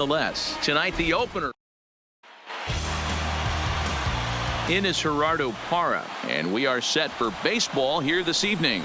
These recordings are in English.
nonetheless. Tonight, the opener in is Gerardo Parra, and we are set for baseball here this evening.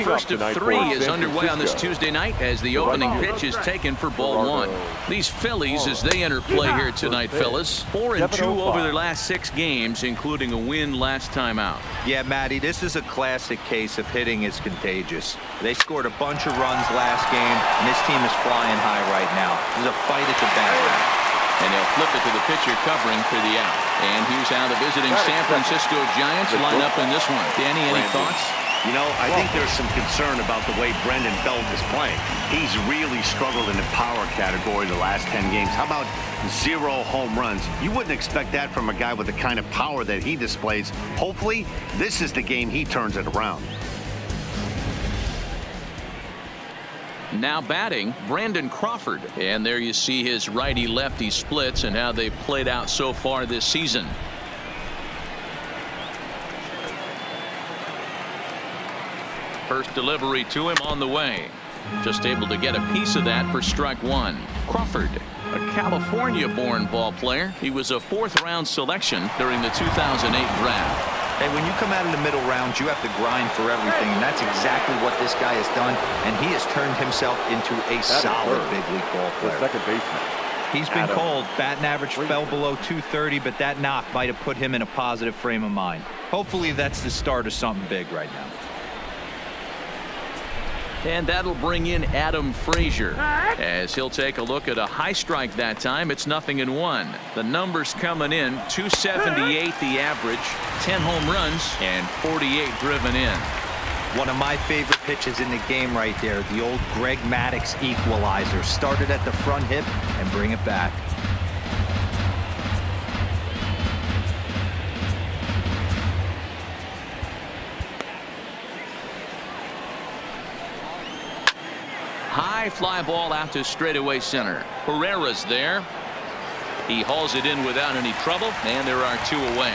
First of three is underway on this Tuesday night as the opening pitch is taken for ball one. These Phillies, as they enter play here tonight, fellas, 4-2 over their last 6 games, including a win last time out. Yeah, Matty, this is a classic case of hitting is contagious. They scored a bunch of runs last game, and this team is flying high right now. There's a fight at the bat. And they'll flip it to the pitcher covering for the out. And here's how the visiting San Francisco Giants line up in this one. Danny, any thoughts? You know, I think there's some concern about the way Brendan Belt is playing. He's really struggled in the power category the last 10 games. How about 0 home runs? You wouldn't expect that from a guy with the kind of power that he displays. Hopefully, this is the game he turns it around. Now batting, Brandon Crawford. And there you see his righty-lefty splits and how they've played out so far this season. First delivery to him on the way. Just able to get a piece of that for strike one. Crawford, a California-born ball player. He was a 4th-round selection during the 2008 draft. Hey, when you come out of the middle rounds, you have to grind for everything, and that's exactly what this guy has done, and he has turned himself into a solid big league ball player. Second baseman. He's been cold. Batting average fell below 230, but that knock might have put him in a positive frame of mind. Hopefully that's the start of something big right now. And that'll bring in Adam Frazier as he'll take a look at a high strike that time. It's 0-1. The numbers coming in 278 the average, 10 home runs and 48 driven in. One of my favorite pitches in the game right there, the old Greg Maddux equalizer. Started at the front hip and bring it back. High fly ball out to straightaway center. Herrera's there. He hauls it in without any trouble, and there are 2 away.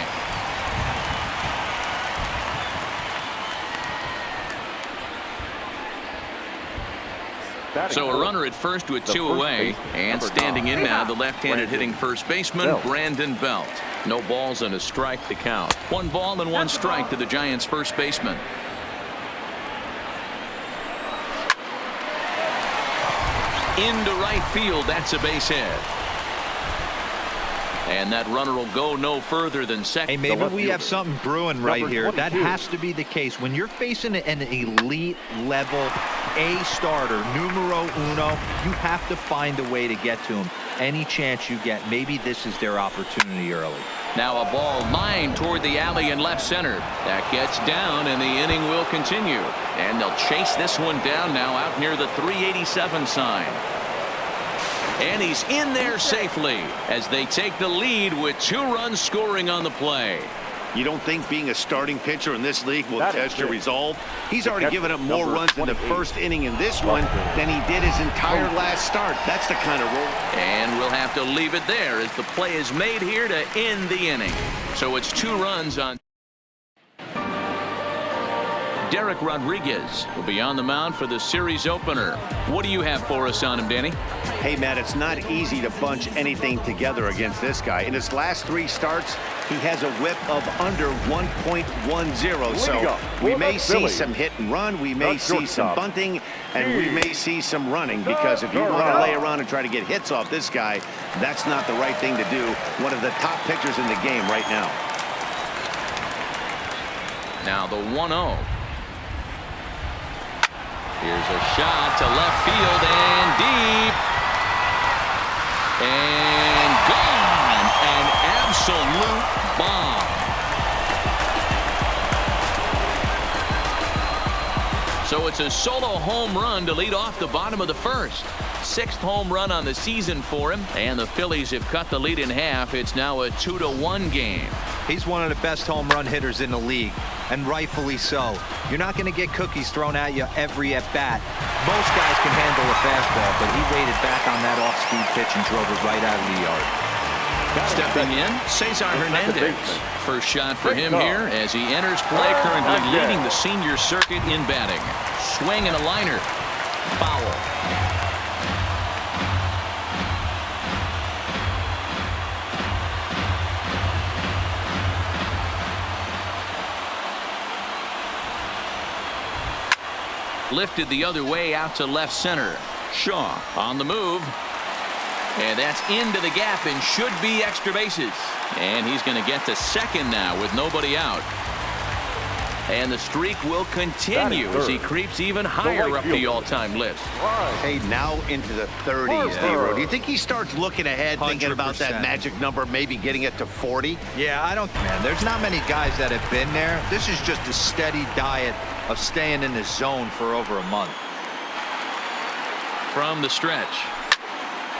So a runner at first with 2 away, and standing in now the left-handed hitting first baseman Brandon Belt. No balls and a strike to count. 1 ball and 1 strike to the Giants first baseman. Into right field, that's a base hit. And that runner will go no further than second. Hey, maybe we have something brewing right here. That has to be the case. When you're facing an elite level A starter, numero uno, you have to find a way to get to him. Any chance you get, maybe this is their opportunity early. Now a ball lined toward the alley in left center. That gets down, and the inning will continue. And they'll chase this one down now out near the 387 sign. And he's in there safely as they take the lead with 2 runs scoring on the play. You don't think being a starting pitcher in this league will test your resolve? He's already given up more runs in the first inning in this one than he did his entire last start. That's the kind of role. And we'll have to leave it there as the play is made here to end the inning. So it's 2 runs on. Derek Rodriguez will be on the mound for the series opener. What do you have for us on him, Danny? Hey, Matt, it's not easy to bunch anything together against this guy. In his last 3 starts, he has a whip of under 1.10. So we may see some hit and run. We may see some bunting, and we may see some running, because if you want to lay around and try to get hits off this guy, that's not the right thing to do. One of the top pitchers in the game right now. Now the 1-0. Here's a shot to left field and deep. And gone. An absolute bomb. So it's a solo home run to lead off the bottom of the first. 6th home run on the season for him, and the Phillies have cut the lead in half. It's now a 2-1 game. He's one of the best home run hitters in the league, and rightfully so. You're not going to get cookies thrown at you every at-bat. Most guys can handle a fastball, but he waited back on that off-speed pitch and drove it right out of the yard. Stepping in, Cesar Hernandez. First shot for him here as he enters play, currently leading the senior circuit in batting. Swing and a liner. Foul. Lifted the other way out to left center. Shaw on the move. And that's into the gap and should be extra bases. And he's going to get to second now with nobody out. And the streak will continue as he creeps even higher up the all-time list. Hey, now into the 30s, D-Row. Do you think he starts looking ahead, thinking about that magic number, maybe getting it to 40? Yeah, I don't, man. There's not many guys that have been there. This is just a steady diet of staying in the zone for over a month. From the stretch.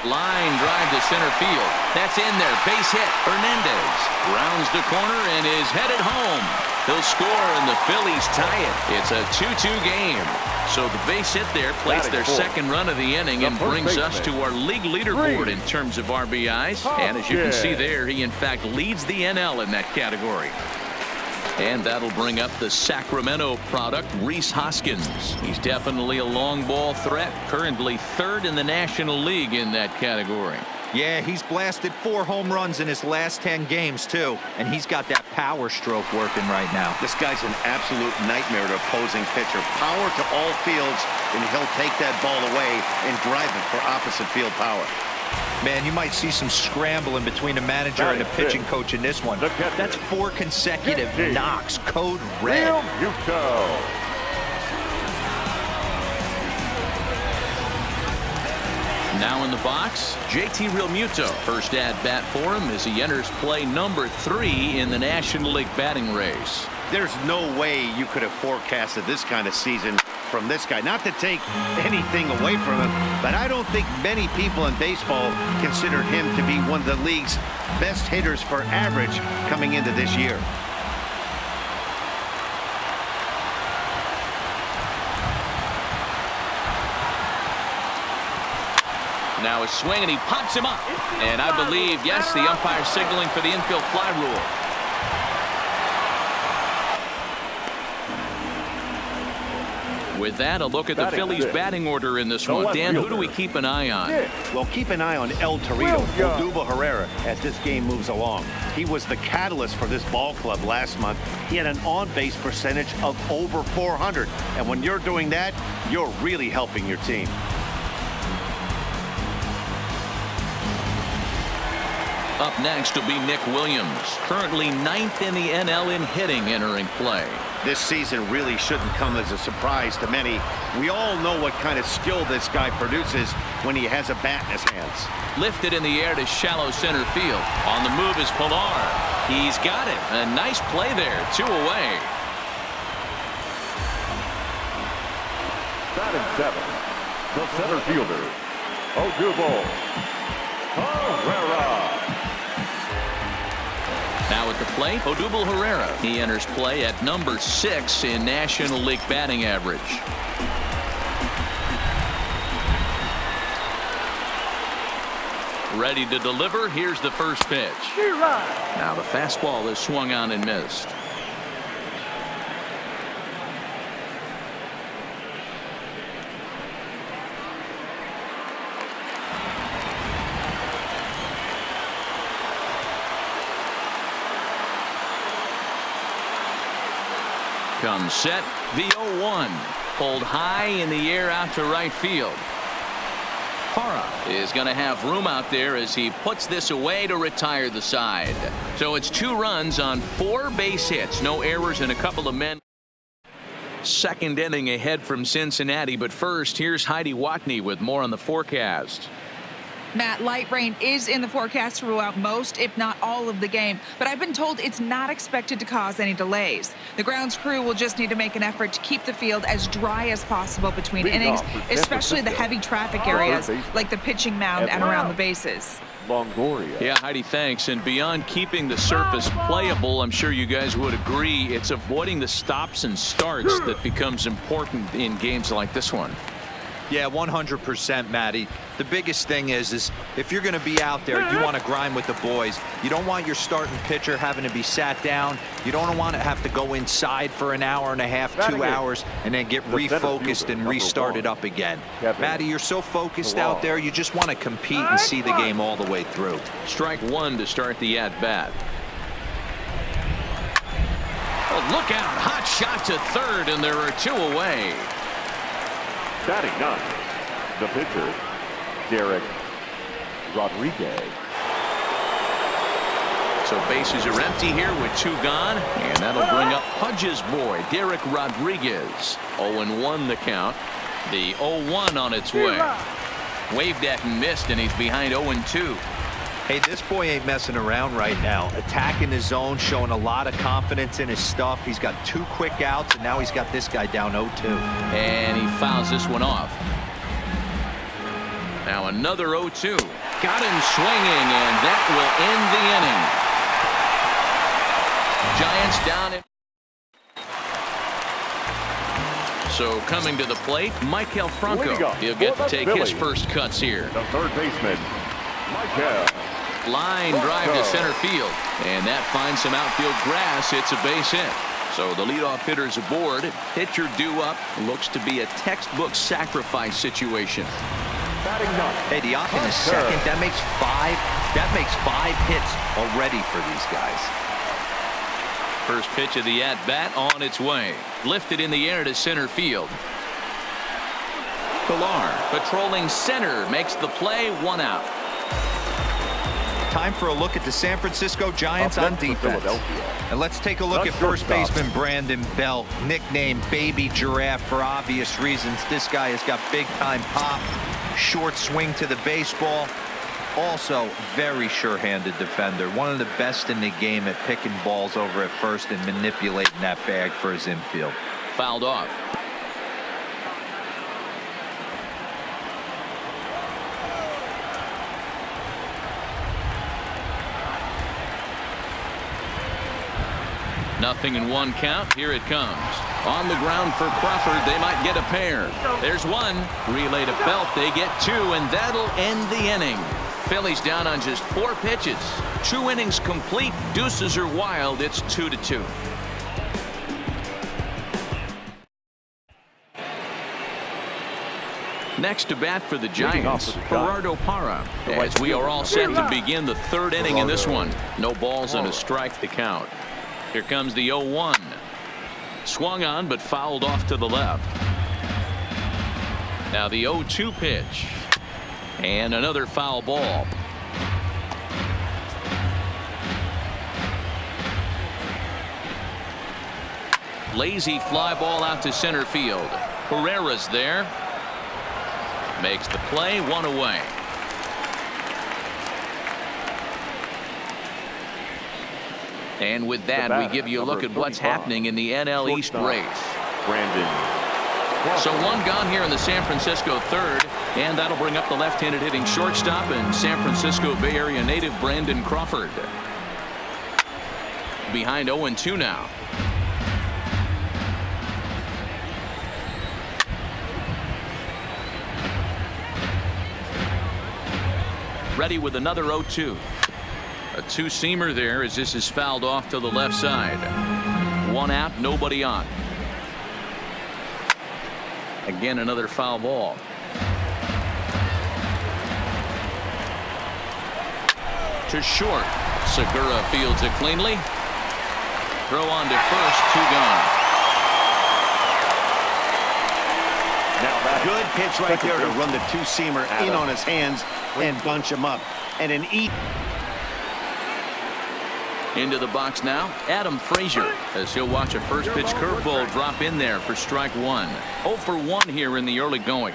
Line drive to center field. That's in there. Base hit. Hernandez rounds the corner and is headed home. He'll score and the Phillies tie it. It's a 2-2 game. So the base hit there plays their second run of the inning and brings us to our league leaderboard in terms of RBIs. And as you can see there, he in fact leads the NL in that category. And that'll bring up the Sacramento product, Rhys Hoskins. He's definitely a long ball threat, currently third in the National League in that category. Yeah, he's blasted 4 home runs in his last 10 games, too. And he's got that power stroke working right now. This guy's an absolute nightmare to opposing pitcher. Power to all fields, and he'll take that ball away and drive it for opposite field power. Man, you might see some scrambling between the manager and the pitching coach in this one. That's 4 consecutive knocks. Code red. Now in the box, JT Realmuto. First at bat for him as he enters play number 3 in the National League batting race. There's no way you could have forecasted this kind of season from this guy. Not to take anything away from him, but I don't think many people in baseball considered him to be one of the league's best hitters for average coming into this year. Now a swing and he pops him up. And I believe, yes, the umpire signaling for the infield fly rule. With that, a look at the Phillies batting order in this one. Dan, who do we keep an eye on? Well, keep an eye on El Torito, Odubel Herrera, as this game moves along. He was the catalyst for this ball club last month. He had an on-base percentage of over 400. And when you're doing that, you're really helping your team. Up next will be Nick Williams, currently 9th in the NL in hitting entering play. This season really shouldn't come as a surprise to many. We all know what kind of skill this guy produces when he has a bat in his hands. Lifted in the air to shallow center field. On the move is Pilar. He's got it. A nice play there. 2 away. Batting 7, the center fielder, Odubel Herrera. Now at the plate, Odubel Herrera. He enters play at number 6 in National League batting average. Ready to deliver. Here's the first pitch. Now the fastball is swung on and missed. Comes set. The 0-1. Pulled high in the air out to right field. Parra is going to have room out there as he puts this away to retire the side. So it's 2 runs on 4 base hits. No errors and a couple of men. Second inning ahead from Cincinnati. But first, here's Heidi Watney with more on the forecast. Matt, light rain is in the forecast throughout most, if not all, of the game, but I've been told it's not expected to cause any delays. The grounds crew will just need to make an effort to keep the field as dry as possible between innings, especially the heavy traffic areas like the pitching mound and around the bases. Longoria. Yeah, Heidi, thanks. And beyond keeping the surface playable, I'm sure you guys would agree, it's avoiding the stops and starts that becomes important in games like this one. Yeah, 100%, Matty. The biggest thing is if you're going to be out there, you want to grind with the boys. You don't want your starting pitcher having to be sat down. You don't want to have to go inside for an hour and a half, 2 hours, and then get refocused and restarted up again. Matty, you're so focused out there, you just want to compete and see the game all the way through. Strike 1 to start the at-bat. Oh, look out. Hot shot to third, and there are 2 away. Batting ninth, the pitcher, Derek Rodriguez. So bases are empty here with 2 gone, and that'll bring up Pudge's boy, Derek Rodriguez. 0-1 the count. The 0-1 on its way. Waved at and missed, and he's behind 0-2. Hey, this boy ain't messing around right now. Attacking his zone, showing a lot of confidence in his stuff. He's got 2 quick outs, and now he's got this guy down 0-2. And he fouls this one off. Now another 0-2. Got him swinging, and that will end the inning. Giants down in. So coming to the plate, Michael Franco. He'll get to take his first cuts here. The third baseman, Michael. Line drive to center field, and that finds some outfield grass. It's a base hit. So the leadoff hitter's aboard. Pitcher due up. Looks to be a textbook sacrifice situation. Batting ninth. Hey, the offense is second. That makes 5. That makes 5 hits already for these guys. First pitch of the at-bat on its way. Lifted in the air to center field. Pilar patrolling center makes the play. 1 out. Time for a look at the San Francisco Giants on defense. And let's take a look at first baseman Brandon Belt, nicknamed Baby Giraffe for obvious reasons. This guy has got big-time pop, short swing to the baseball. Also, very sure-handed defender. One of the best in the game at picking balls over at first and manipulating that bag for his infield. Fouled off. Nothing in 1 count. Here it comes. On the ground for Crawford. They might get a pair. There's 1. Relay to Belt. They get 2, and that'll end the inning. Phillies down on just 4 pitches. 2 innings complete. Deuces are wild. It's 2-2. Next to bat for the Giants, Gerardo Parra, as we are all set to begin the 3rd inning in this one. No balls and a strike to count. Here comes the 0-1. Swung on but fouled off to the left. Now the 0-2 pitch. And another foul ball. Lazy fly ball out to center field. Herrera's there. Makes the play. 1 away. And with that, we give you a look at what's happening in the NL East race. Brandon. So 1 gone here in the San Francisco 3rd, and that'll bring up the left-handed hitting shortstop and San Francisco Bay Area native Brandon Crawford. Behind 0-2 now. Ready with another 0-2. A 2-seamer there as this is fouled off to the left side. 1 out, nobody on. Again, another foul ball. To short. Segura fields it cleanly. Throw on to first. 2 gone. Now that good pitch right there to run the 2-seamer in on his hands and bunch him up. And an Into the box now, Adam Frazier, as he'll watch a first pitch curveball drop in there for strike 1. 0 for 1 here in the early going.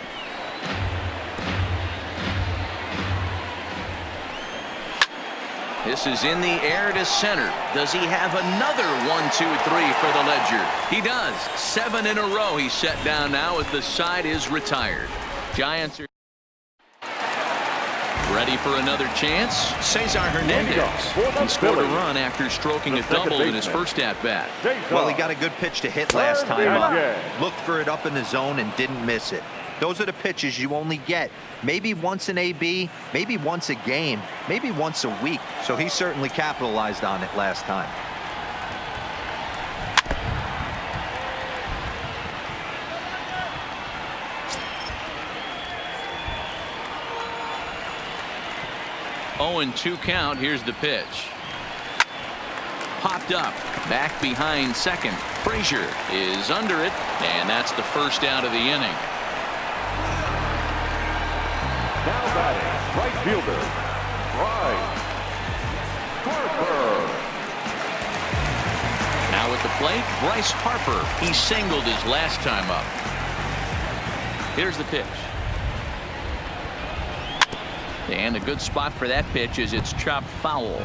This is in the air to center. Does he have another 1, 2, 3 for the ledger? He does. 7 in a row. He's set down now as the side is retired. Giants are ready for another chance. Cesar Hernandez. He scored a run after stroking a double in his first at-bat. Well, he got a good pitch to hit last time up. Looked for it up in the zone and didn't miss it. Those are the pitches you only get maybe once in AB, maybe once a game, maybe once a week. So he certainly capitalized on it last time. Oh, and 2 count. Here's the pitch. Popped up. Back behind second. Frazier is under it, and that's the first out of the inning. fielder, Bryce Harper. Now at the plate, Bryce Harper. He singled his last time up. Here's the pitch. And a good spot for that pitch is it's chopped foul.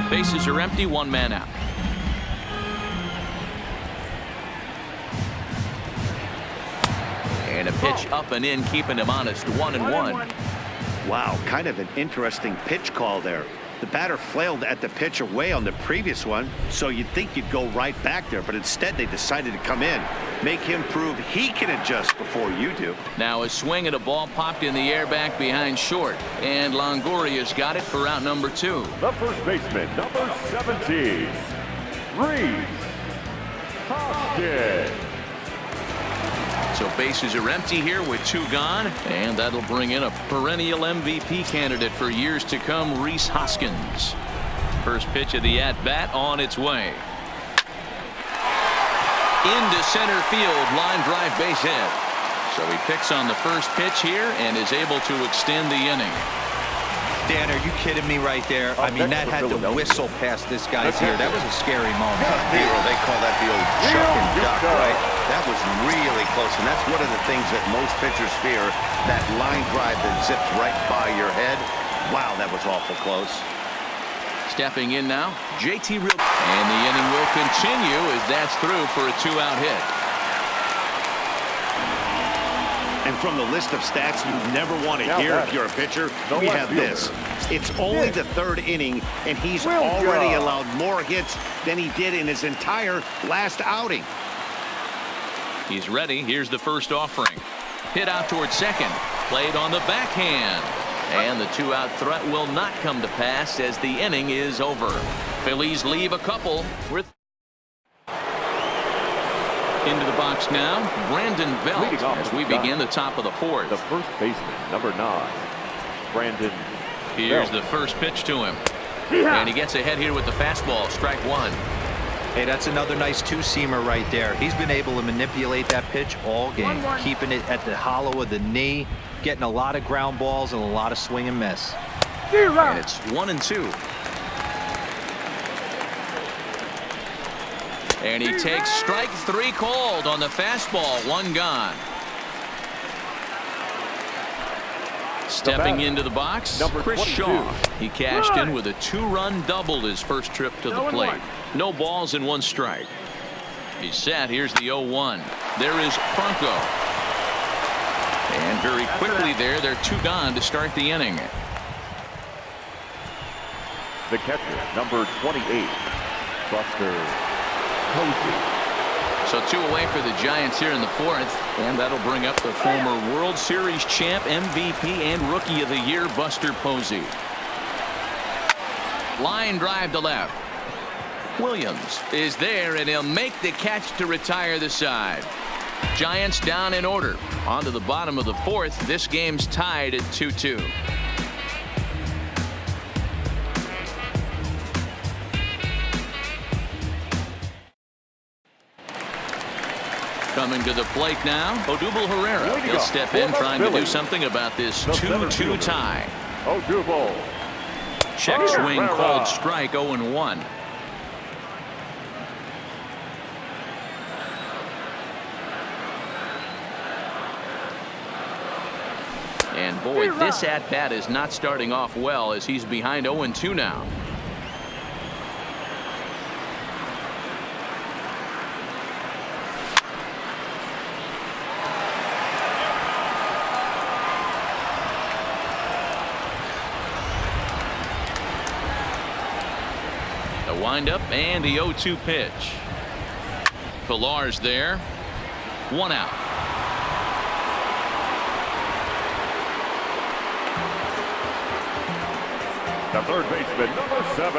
Bases are empty, one man out. And a pitch up and in, keeping him honest, 1-1. Wow, kind of an interesting pitch call there. The batter flailed at the pitch away on the previous one, so you'd think you'd go right back there, but instead they decided to come in, make him prove he can adjust before you do. Now a swing at a ball popped in the air back behind short, and Longoria's got it for out number 2. The first baseman, number 17, Rhys Hoskins. So bases are empty here with 2 gone, and that'll bring in a perennial MVP candidate for years to come, Rhys Hoskins. First pitch of the at-bat on its way. Into center field, line drive, base hit. So he picks on the first pitch here and is able to extend the inning. Dan, are you kidding me right there? I mean, that had to whistle past this guy's ear. That was a scary moment. They call that the old chuck and duck, right? That was really close, and that's one of the things that most pitchers fear, that line drive that zips right by your head. Wow, that was awful close. Stepping in now, JT Real. And the inning will continue as that's through for a 2-out hit. And from the list of stats you never want to hear if you're a pitcher, we have this. It's only the 3rd inning, and he's already allowed more hits than he did in his entire last outing. He's ready. Here's the first offering. Hit out towards second. Played on the backhand. And the 2-out threat will not come to pass as the inning is over. Phillies leave a couple with. Into the box now, Brandon Belt as we begin the top of the 4th. The first baseman, number 9, Brandon Here's Belt. the first pitch to him. And he gets ahead here with the fastball, strike 1. Hey, that's another nice 2-seamer right there. He's been able to manipulate that pitch all game, keeping it at the hollow of the knee, getting a lot of ground balls and a lot of swing and miss. And it's 1-2. And he takes strike 3 called on the fastball, 1 gone. Stepping into the box, Chris Shaw. He cashed in with a 2-run double his first trip to the plate. No balls and 1 strike. He's set. Here's the 0-1. There is Franco. And very quickly there, they're 2 gone to start the inning. The catcher, number 28, Buster Posey. So 2 away for the Giants here in the 4th, and that'll bring up the former World Series champ, MVP, and Rookie of the Year, Buster Posey. Line drive to left. Williams is there, and he'll make the catch to retire the side. Giants down in order. On to the bottom of the 4th. This game's tied at 2-2. Coming to the plate now, Odubel Herrera. He'll step in trying to do something about this 2-2 tie. Odubel. Check swing called strike, 0-1. And boy, this at-bat is not starting off well as he's behind 0-2 now. The windup and the 0-2 pitch. Pillar's there. 1 out. The third baseman, number 7,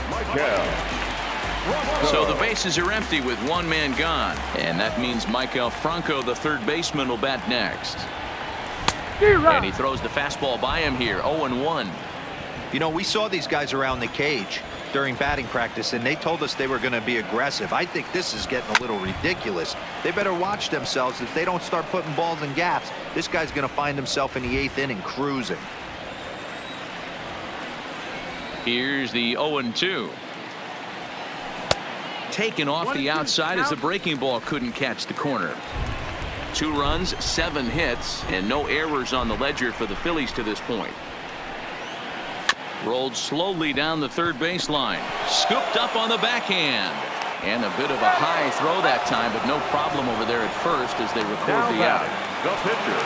Michael. So the bases are empty with 1 man gone, and that means Michael Franco, the third baseman, will bat next. And he throws the fastball by him here, 0-1. You know, we saw these guys around the cage during batting practice, and they told us they were going to be aggressive. I think this is getting a little ridiculous. They better watch themselves. If they don't start putting balls in gaps, this guy's going to find himself in the 8th inning cruising. Here's the 0-2. Taken off the outside as the breaking ball couldn't catch the corner. 2 runs, 7 hits, and no errors on the ledger for the Phillies to this point. Rolled slowly down the third baseline. Scooped up on the backhand. And a bit of a high throw that time, but no problem over there at first as they record the out. The pitcher.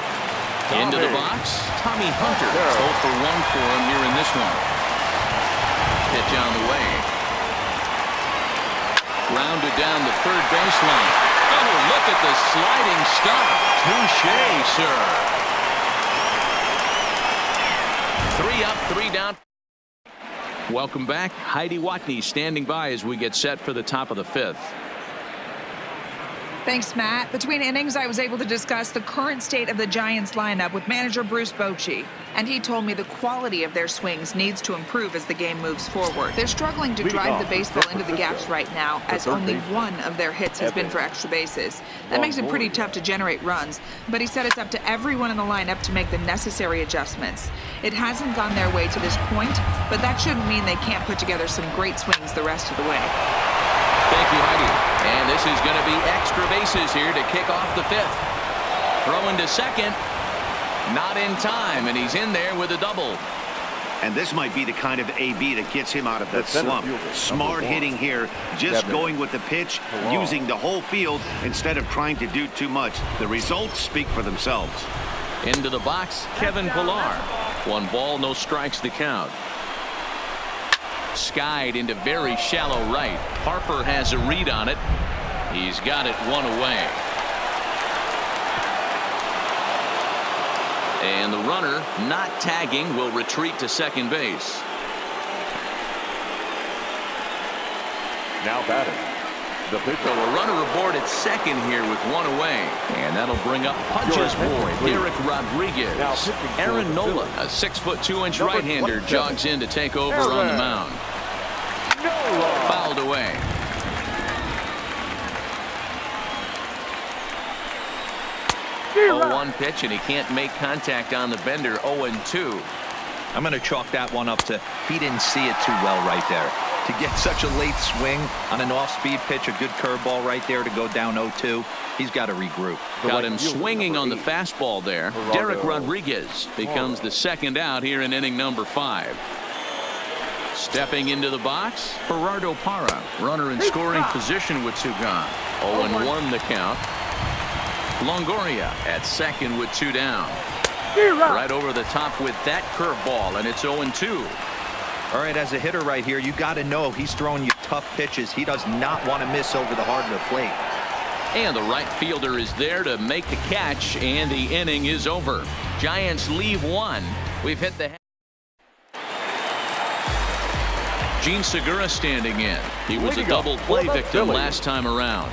Into the box, Tommy Hunter. 0 for 1 for him here in this one. Pitch on the way. Grounded down the third baseline. Oh, look at the sliding stop. Touché, sir. 3 up, 3 down. Welcome back. Heidi Watney standing by as we get set for the top of the 5th. Thanks, Matt. Between innings, I was able to discuss the current state of the Giants lineup with manager Bruce Bochy, and he told me the quality of their swings needs to improve as the game moves forward. They're struggling to drive the baseball into the gaps right now, as only 1 of their hits has been for extra bases. That makes it pretty tough to generate runs, but he said it's up to everyone in the lineup to make the necessary adjustments. It hasn't gone their way to this point, but that shouldn't mean they can't put together some great swings the rest of the way. Thank you, Heidi. And this is going to be extra bases here to kick off the 5th. Throwing to second. Not in time, and he's in there with a double. And this might be the kind of AB that gets him out of that slump. Smart hitting here, just going with the pitch, using the whole field instead of trying to do too much. The results speak for themselves. Into the box, Kevin Pillar. 1 ball, no strikes to count. Skied into very shallow right. Harper has a read on it. He's got it 1 away. And the runner, not tagging, will retreat to second base. Now batting. The pitcher. So a runner aboard at second here with 1 away. And that'll bring up Punch's boy, Derek Rodriguez. Aaron Nola, a 6'2" right-hander, jogs in to take over on the mound. Fouled away. Oh, 1 pitch, and he can't make contact on the bender. 0-2. I'm going to chalk that one up to he didn't see it too well right there. To get such a late swing on an off-speed pitch, a good curveball right there to go down 0-2. He's got to regroup. Got him swinging on the fastball there. Derek Rodriguez becomes the second out here in inning number 5. Stepping into the box, Gerardo Parra, runner in scoring position with 2 gone. 0-1 the count. Longoria at second with 2 down. Right over the top with that curveball, and it's 0-2. All right, as a hitter right here, you got to know he's throwing you tough pitches. He does not want to miss over the heart of the plate. And the right fielder is there to make the catch, and the inning is over. Giants leave 1. We've hit the Gene Segura standing in. He was a double play victim last time around.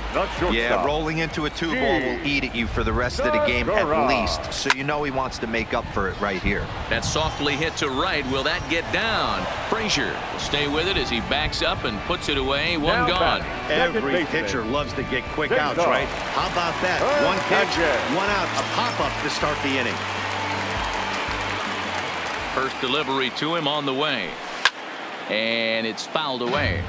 Yeah, rolling into a 2-ball will eat at you for the rest of the game at least. So you know he wants to make up for it right here. That softly hit to right. Will that get down? Frazier will stay with it as he backs up and puts it away. 1 gone. Every pitcher loves to get quick outs, right? How about that? 1 pitch, 1 out, a pop-up to start the inning. First delivery to him on the way. And it's fouled away.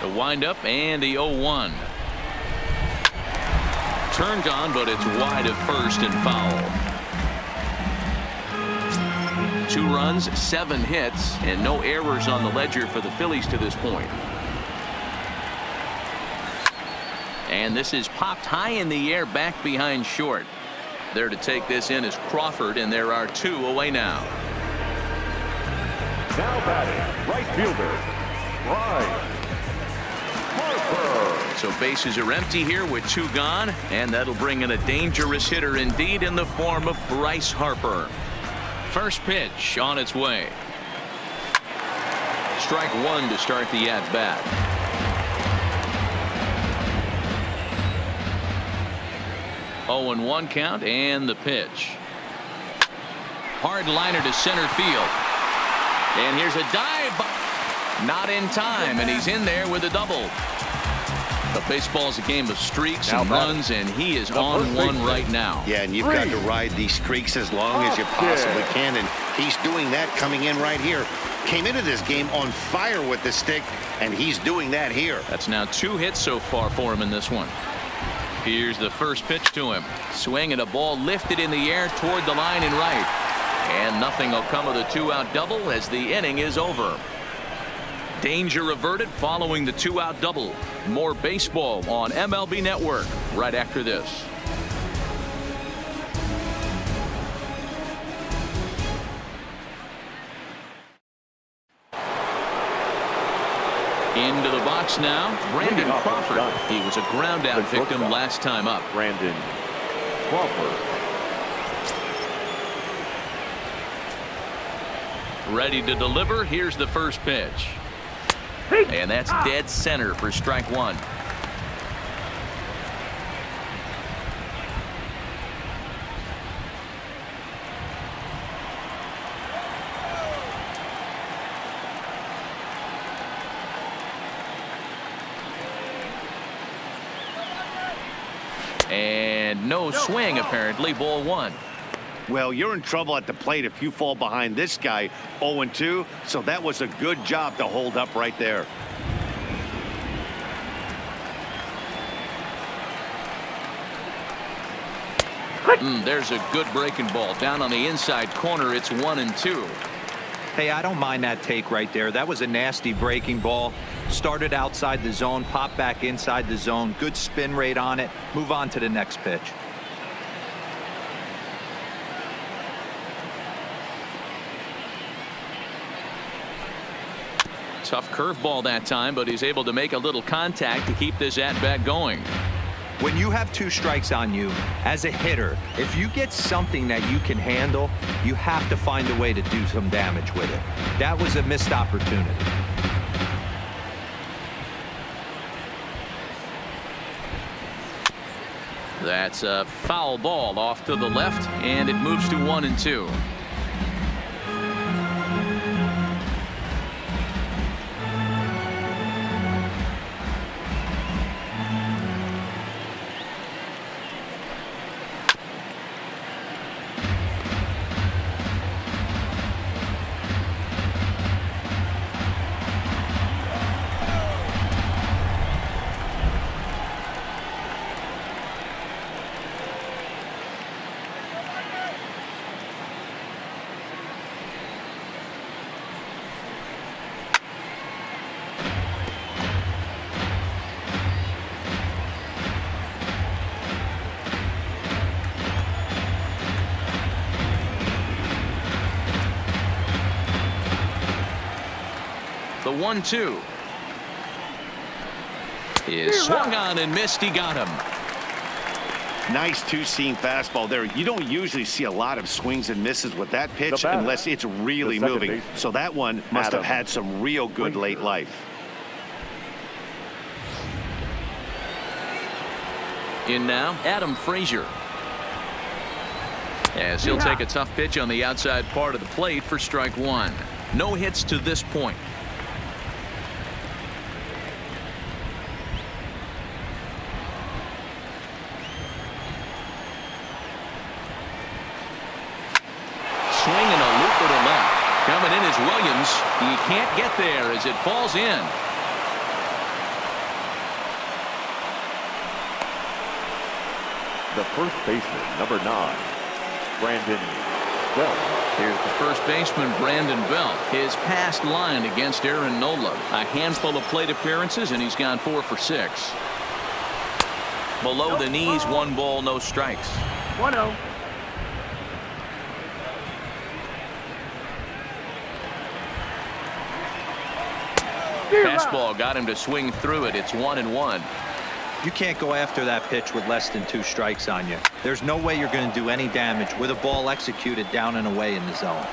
The windup and the 0-1. Turned on, but it's wide of first and foul. 2 runs, 7 hits, and no errors on the ledger for the Phillies to this point. And this is popped high in the air back behind short. There to take this in is Crawford, and there are 2 away now. Now batting, right fielder, Bryce Harper. So bases are empty here with 2 gone, and that'll bring in a dangerous hitter indeed in the form of Bryce Harper. First pitch on its way. Strike 1 to start the at-bat. 0-1 count, and the pitch. Hard liner to center field. And here's a dive. Not in time, and he's in there with a double. But baseball is a game of streaks and runs, and he is on one right now. Yeah, and you've got to ride these streaks as long as you possibly can, and he's doing that coming in right here. Came into this game on fire with the stick, and he's doing that here. That's now 2 hits so far for him in this one. Here's the first pitch to him. Swing and a ball lifted in the air toward the line and right. And nothing will come of the 2-out double as the inning is over. Danger averted following the 2-out double. More baseball on MLB Network right after this. Into the box now, Brandon Crawford. He was a ground out victim last time up. Brandon Crawford. Ready to deliver. Here's the first pitch. And that's dead center for strike one. And no swing, apparently. Ball one. Well, you're in trouble at the plate if you fall behind this guy 0-2, so that was a good job to hold up right there. There's a good breaking ball down on the inside corner. It's 1-2. Hey, I don't mind that take right there. That was a nasty breaking ball. Started outside the zone, popped back inside the zone. Good spin rate on it. Move on to the next pitch. Tough curveball that time, but he's able to make a little contact to keep this at-bat going. When you have 2 strikes on you, as a hitter, if you get something that you can handle, you have to find a way to do some damage with it. That was a missed opportunity. That's a foul ball off to the left, and it moves to 1-2. The 1-2 is swung on and missed. He got him. Nice two-seam fastball there. You don't usually see a lot of swings and misses with that pitch unless it's really moving. So that one must have had some real good late life. In now, Adam Frazier. As he'll take a tough pitch on the outside part of the plate for strike one. No hits to this point. Swing and a looper to left. Coming in is Williams. He can't get there as it falls in. The first baseman, number 9, Brandon Belt. Here's the first baseman, Brandon Belt. His past line against Aaron Nola. A handful of plate appearances, and he's gone 4 for 6. Below the knees, 1 ball, no strikes. 1-0. Fastball got him to swing through it. It's 1-1. You can't go after that pitch with less than 2 strikes on you. There's no way you're going to do any damage with a ball executed down and away in the zone.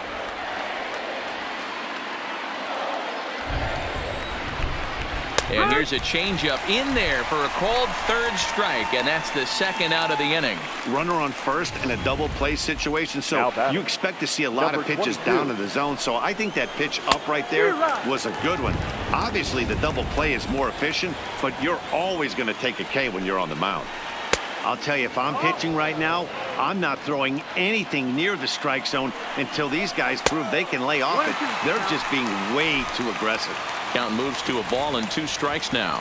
And here's a changeup in there for a called third strike, and that's the second out of the inning. Runner on first in a double play situation, so you expect to see a lot of pitches down in the zone. So I think that pitch up right there was a good one. Obviously, the double play is more efficient, but you're always going to take a K when you're on the mound. I'll tell you, if I'm pitching right now, I'm not throwing anything near the strike zone until these guys prove they can lay off it. They're just being way too aggressive. Count moves to a ball and 2 strikes now.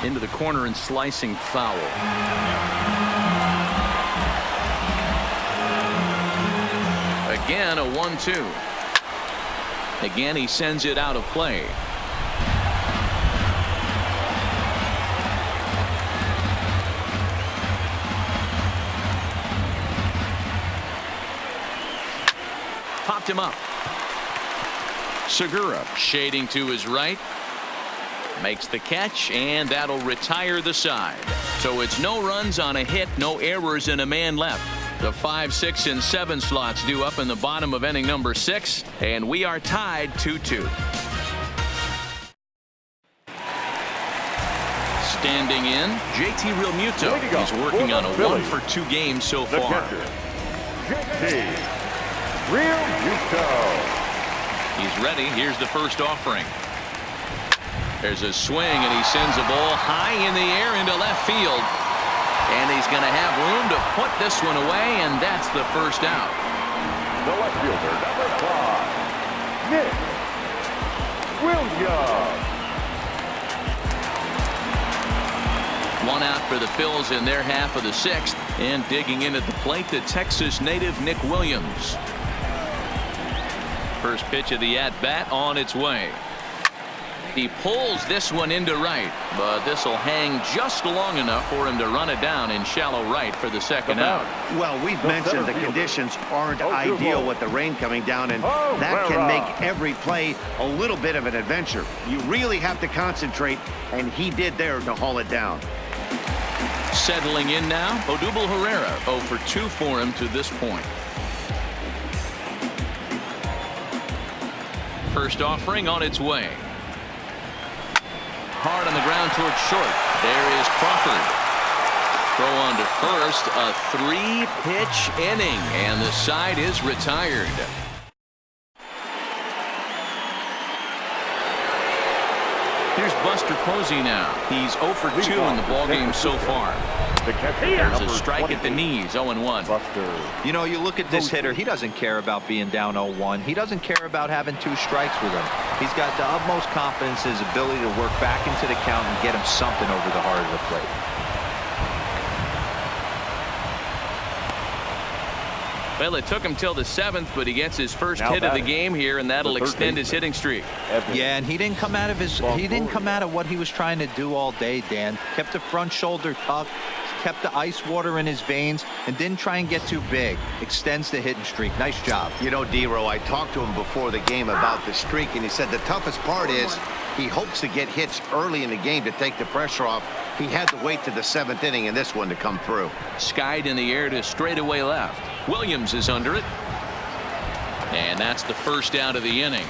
Into the corner and slicing foul. Again, a 1-2. Again, he sends it out of play. Popped him up. Segura shading to his right. Makes the catch, and that'll retire the side. So it's no runs on a hit, no errors, and a man left. The 5, 6, and 7 slots due up in the bottom of inning number 6, and we are tied 2-2. Standing in, JT Realmuto. He's working on a 1-for-2 game so far. JT Realmuto. He's ready. Here's the first offering. There's a swing, and he sends a ball high in the air into left field. And he's going to have room to put this one away, and that's the first out. The left fielder, number 5, Nick Williams. 1 out for the Phils in their half of the 6th, and digging in at the plate, the Texas native Nick Williams. First pitch of the at-bat on its way. He pulls this one into right, but this will hang just long enough for him to run it down in shallow right for the second out. Well, we've mentioned the conditions aren't ideal with the rain coming down, and that can make every play a little bit of an adventure. You really have to concentrate, and he did there to haul it down. Settling in now, Odubel Herrera, 0 for 2 for him to this point. First offering on its way. Hard on the ground towards short. There is Crawford. Throw on to first. A 3-pitch inning, and the side is retired. Here's Buster Posey now. He's 0 for 2 in the ballgame so far. There's a strike at the knees, 0-1. You know, you look at this hitter, he doesn't care about being down 0-1. He doesn't care about having 2 strikes with him. He's got the utmost confidence in his ability to work back into the count and get him something over the heart of the plate. Well, it took him till the 7th, but he gets his first hit of the game here, and that'll extend his hitting streak. Yeah, and he didn't come out of what he was trying to do all day, Dan. Kept the front shoulder tucked, kept the ice water in his veins, and didn't try and get too big. Extends the hitting streak. Nice job. You know, D-Row, I talked to him before the game about the streak, and he said the toughest part is he hopes to get hits early in the game to take the pressure off. He had to wait to the 7th inning in this one to come through. Skied in the air to straightaway left. Williams is under it. And that's the first out of the inning.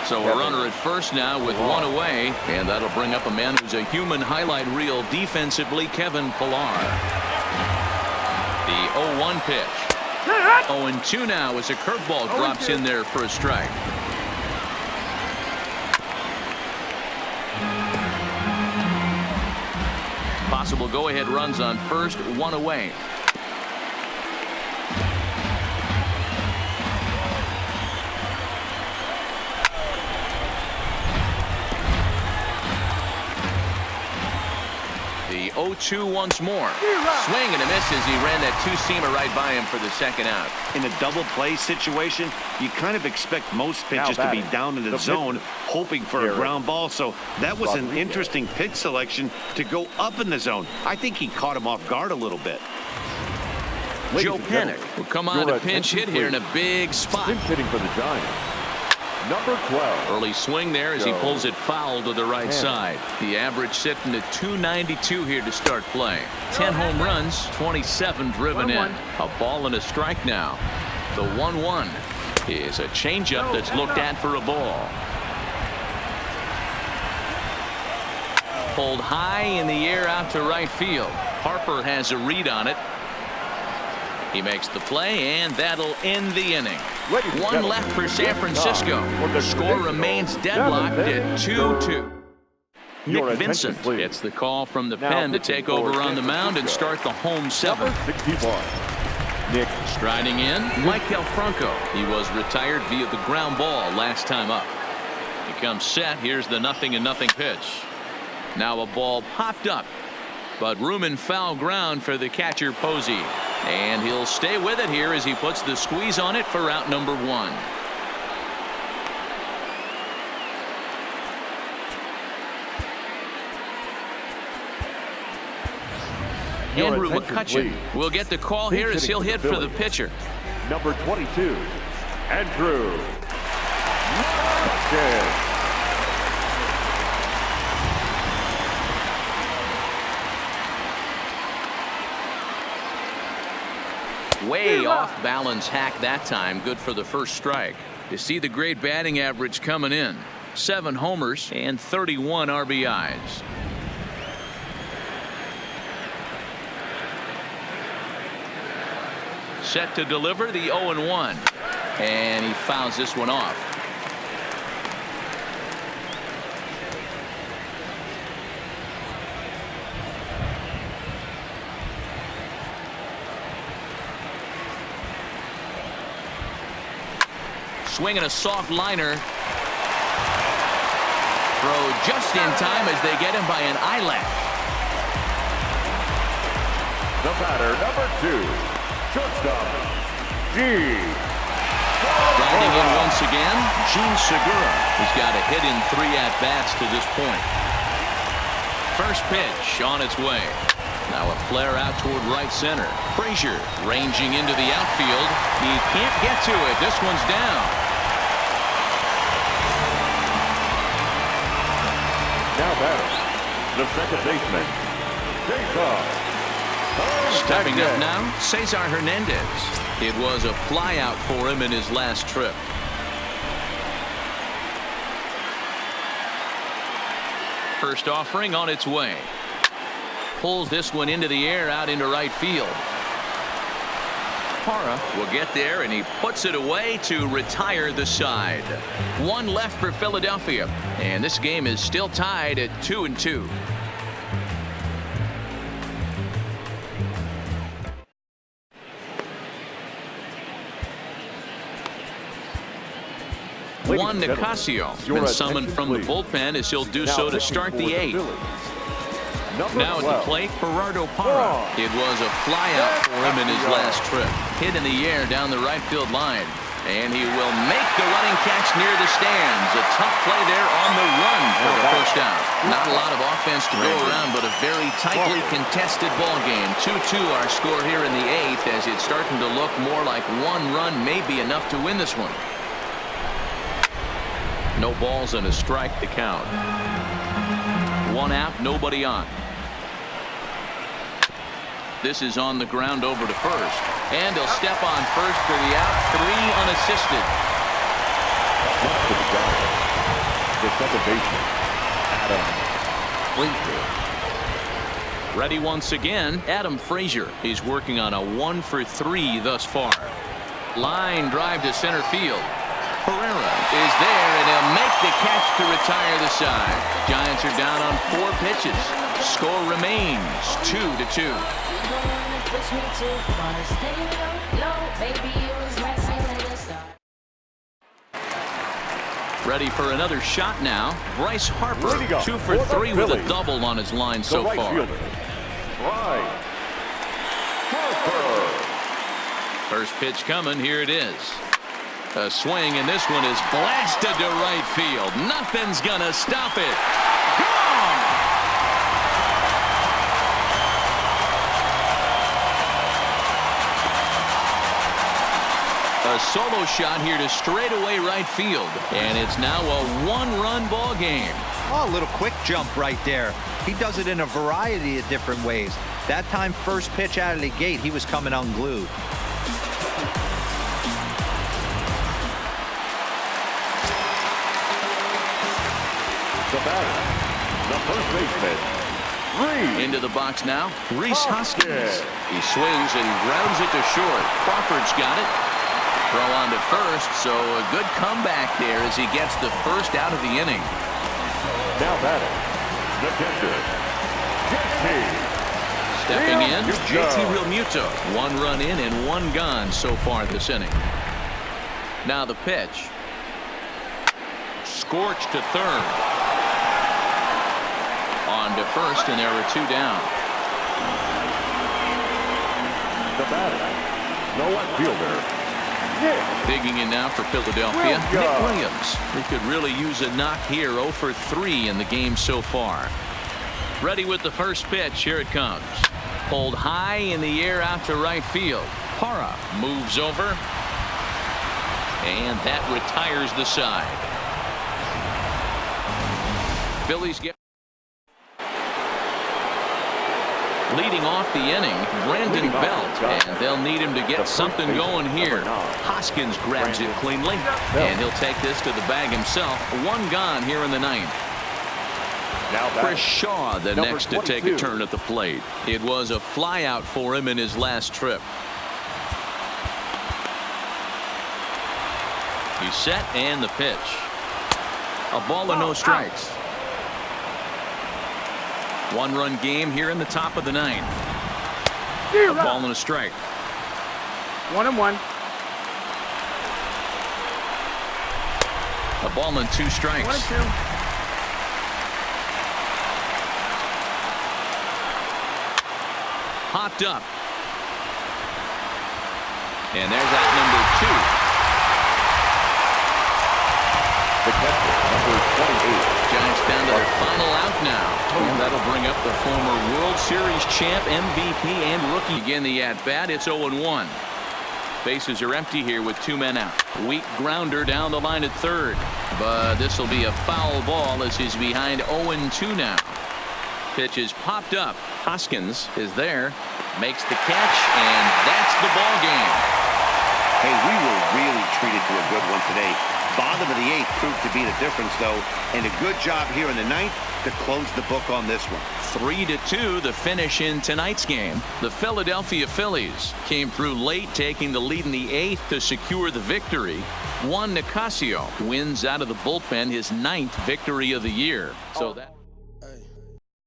So a runner at first now with 1 away, and that'll bring up a man who's a human highlight reel defensively, Kevin Pillar. The 0-1 pitch. 0-2 now as a curveball drops in there for a strike. Possible go-ahead runs on first, 1 away. The 0-2 once more. Swing and a miss as he ran that 2-seamer right by him for the second out. In a double play situation, you kind of expect most pitches to be down in the zone, hoping for a ground ball. So that was an interesting pitch selection to go up in the zone. I think he caught him off guard a little bit. Joe Panik will come on a pinch hit here in a big spot. Pinch hitting for the Giants. Number 12. Early swing there as he pulls it foul to the right side. The average sitting at 292 here to start play. 10 home runs, 27 driven in. A ball and a strike now. The 1-1 is a changeup that's looked at for a ball. Pulled high in the air out to right field. Harper has a read on it. He makes the play, and that'll end the inning. One left for San Francisco. The score remains deadlocked at 2-2. Nick Vincent gets the call from the pen to take over on the mound and start the home seventh. 61. Nick. Striding in, Maikel Franco. He was retired via the ground ball last time up. He comes set. Here's the 0-0 pitch. Now a ball popped up, but room in foul ground for the catcher Posey. And he'll stay with it here as he puts the squeeze on it for out number 1. Andrew McCutcheon will get the call here as he'll hit for the pitcher. Number 22, Andrew McCutcheon. Way off balance hack that time. Good for the first strike. You see the great batting average coming in. 7 homers and 31 RBIs. Set to deliver the 0-1. And he fouls this one off. Swinging a soft liner. Throw just in time as they get him by an eyelash. The batter, number 2, shortstop, Gene. Grinding in once again, Gene Segura. He's got a hit in 3 at-bats to this point. First pitch on its way. Now a flare out toward right center. Frazier ranging into the outfield. He can't get to it. This one's down. Now batter, the second baseman, Cesar. Stepping up now, Cesar Hernandez. It was a flyout for him in his last trip. First offering on its way. Pulls this one into the air out into right field. Parra will get there, and he puts it away to retire the side. 1 left for Philadelphia, and this game is still tied at 2-2. Juan Nicasio been summoned from the bullpen as he'll do so to start the 8th. Now at the plate, Gerardo Parra. It was a flyout for him in his last trip. Hit in the air down the right field line. And he will make the running catch near the stands. A tough play there on the run for the first out. Not a lot of offense to go around, but a very tightly contested ball game. 2-2 our score here in the 8th, as it's starting to look more like 1 run may be enough to win this one. No balls and a strike to count. 1 out, nobody on. This is on the ground over to first. And he'll step on first for the out. 3 unassisted. The second baseman, Adam Frazier. Ready once again, Adam Frazier. He's working on a 1 for 3 thus far. Line drive to center field. Pereira is there, and he'll make the catch to retire the side. Giants are down on 4 pitches. Score remains 2-2. Ready for another shot now. Bryce Harper, 2 for 3 with a double on his line so far. Bryce Harper. First pitch coming. Here it is. A swing, and this one is blasted to right field. Nothing's gonna stop it. Gone! A solo shot here to straightaway right field. And it's now a one-run ball game. Oh, a little quick jump right there. He does it in a variety of different ways. That time, first pitch out of the gate, he was coming unglued. The batter, the first baseman, Reese. Into the box now, Rhys Hoskins. He swings and grounds it to short. Crawford's got it. Throw on to first, so a good comeback there as he gets the first out of the inning. Now batting, the catcher, JT. Stepping in, JT Realmuto. 1 run in and 1 gone so far this inning. Now the pitch. Scorched to third. On to first, and there are 2 down. The batter, the left fielder, Nick. Digging in now for Philadelphia, Nick Williams. He could really use a knock here. 0 for 3 in the game so far. Ready with the first pitch. Here it comes. Pulled high in the air out to right field. Parra moves over. And that retires the side. Phillies get leading off the inning, Brandon Belt, and they'll need him to get something going here. Hoskins grabs it cleanly, and he'll take this to the bag himself. 1 gone here in the 9th. Chris Shaw the next to take a turn at the plate. It was a flyout for him in his last trip. He's set, and the pitch. A ball and no strikes. 1-run game here in the top of the 9th. A ball and a strike. 1-1. A ball and 2 strikes. 1-2. Popped up. And there's that number 2. The catcher, number 28. Giants down to the final out now. And that'll bring up the former World Series champ, MVP, and rookie. Again, the at-bat. It's 0-1. Bases are empty here with 2 men out. Weak grounder down the line at third. But this will be a foul ball as he's behind 0-2 now. Pitch is popped up. Hoskins is there. Makes the catch, and that's the ball game. Hey, we were really treated to a good one today. Bottom of the 8th proved to be the difference, though, and a good job here in the 9th to close the book on this one. 3-2 the finish in tonight's game. The Philadelphia Phillies came through late, taking the lead in the 8th to secure the victory. Juan Nicasio wins out of the bullpen his 9th victory of the year. So that